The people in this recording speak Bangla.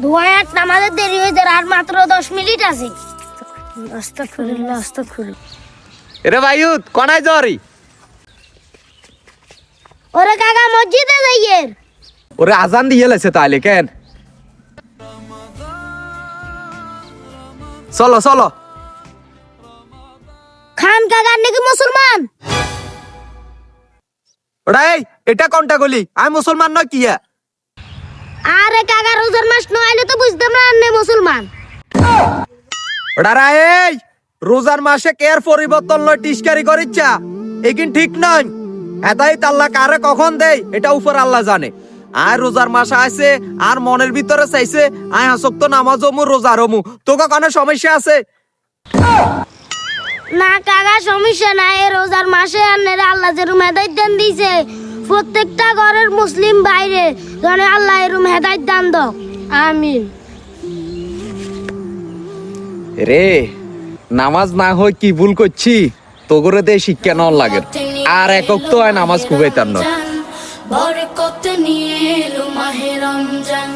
দুয়ায়াত নামাজের দেরি হয়ে যায় আর মাত্র 10 মিনিট আছে। আস্তাগফিরুল্লাহ আস্তাগফিরুল্লাহ। এরে ভাইউত কোনায় যারি? ওরে কাকা মসজিদে যাইয়ের। ওরে আজান দিয়ে লেছে তাইলে কেন? চলো চলো। খান কাকা নাকি মুসলমান? ওরা এই এটা কোনটা গলি? আমি মুসলমান নয় কি? আরে কাকা রোজার মাস নইলে তো বুঝতাম না আপনি মুসলমান। ওরা এই রোজার মাসে কেয়ার পরিবর্তন লয় টিস্কারি করিচ্ছা একিন ঠিক নয়। এটাই আল্লাহ কারে কখন দেয় এটা উপর আল্লাহ জানে। আর রোজার মাস আছে আর মনের ভিতরে চাইছে আয় হাসক্ত নামাজ হমু রোজা হমু, তোকে কোনো সমস্যা আছে? না কাকা সমস্যা নাই, এই রোজার মাসে আন্নের আল্লাহ যে রুম হেদায়েত দান দিয়েছে প্রত্যেকটা ঘরের মুসলিম বাইরে জানে আল্লাহ এরুম হেদায়েত দান দাও, আমিন। রে নামাজ না হয় কি ভুল করছি তোগরে দে শিক্ষা নন লাগে আর একক তো হয় নামাজ খুবইতাম না। বরকত নিয়ে এলো মাহে রমজান।